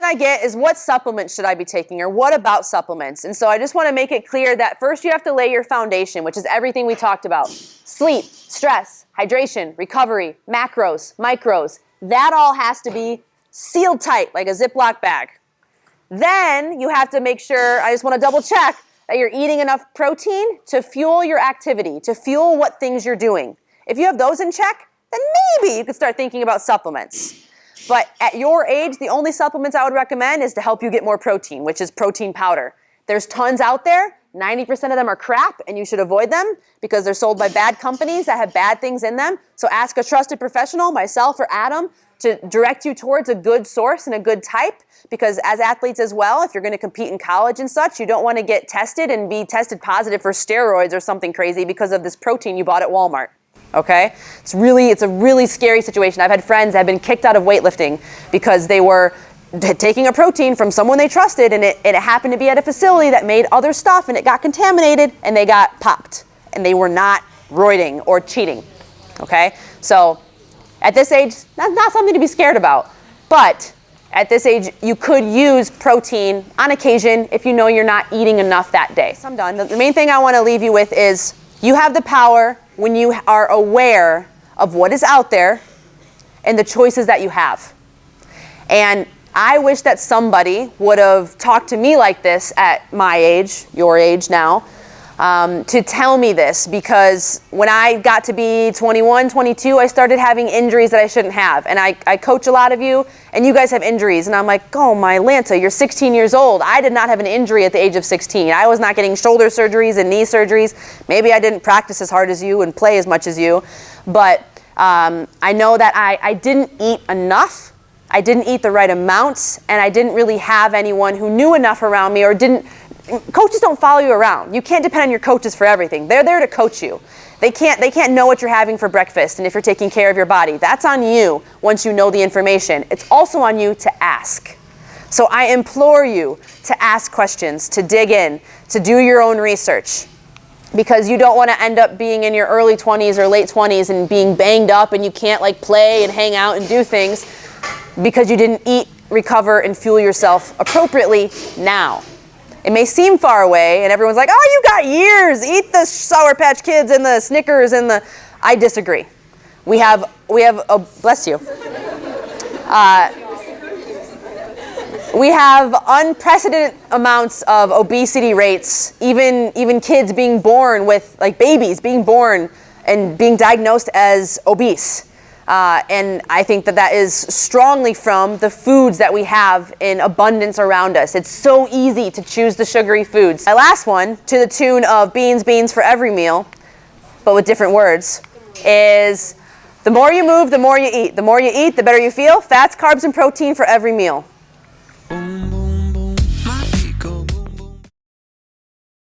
I get is, what supplements should I be taking, or what about supplements? And so I just want to make it clear that first you have to lay your foundation, which is everything we talked about. Sleep, stress, hydration, recovery, macros, micros. That all has to be sealed tight like a Ziploc bag. Then you have to make sure, I just want to double check, that you're eating enough protein to fuel your activity, to fuel what things you're doing. If you have those in check, then maybe you could start thinking about supplements. But at your age, the only supplements I would recommend is to help you get more protein, which is protein powder. There's tons out there. 90% of them are crap, and you should avoid them because they're sold by bad companies that have bad things in them. So ask a trusted professional, myself or Adam, to direct you towards a good source and a good type, because as athletes as well, if you're going to compete in college and such, you don't want to get tested and be tested positive for steroids or something crazy because of this protein you bought at Walmart. Okay? It's a really scary situation. I've had friends that have been kicked out of weightlifting because they were taking a protein from someone they trusted, and it happened to be at a facility that made other stuff, and it got contaminated, and they got popped. And they were not roiding or cheating. Okay? So at this age, that's not something to be scared about. But at this age, you could use protein on occasion if you know you're not eating enough that day. So I'm done. The main thing I want to leave you with is, you have the power when you are aware of what is out there and the choices that you have. And I wish that somebody would have talked to me like this at my age, your age now, to tell me this, because when I got to be 21, 22, I started having injuries that I shouldn't have. And I coach a lot of you, and you guys have injuries. And I'm like, oh my Lanta, you're 16 years old. I did not have an injury at the age of 16. I was not getting shoulder surgeries and knee surgeries. Maybe I didn't practice as hard as you and play as much as you. But I know that I didn't eat enough. I didn't eat the right amounts, and I didn't really have anyone who knew enough around me, or didn't. Coaches don't follow you around. You can't depend on your coaches for everything. They're there to coach you. They can't know what you're having for breakfast and if you're taking care of your body. That's on you once you know the information. It's also on you to ask. So I implore you to ask questions, to dig in, to do your own research. Because you don't want to end up being in your early 20s or late 20s and being banged up, and you can't like play and hang out and do things because you didn't eat, recover, and fuel yourself appropriately now. It may seem far away, and everyone's like, oh, you got years. Eat the Sour Patch Kids and the Snickers and the... I disagree. We have bless you. We have unprecedented amounts of obesity rates, even kids being born with, like babies being born and being diagnosed as obese. And I think that is strongly from the foods that we have in abundance around us. It's so easy to choose the sugary foods. My last one, to the tune of beans for every meal, but with different words, is the more you move, the more you eat. The more you eat, the better you feel. Fats, carbs, and protein for every meal.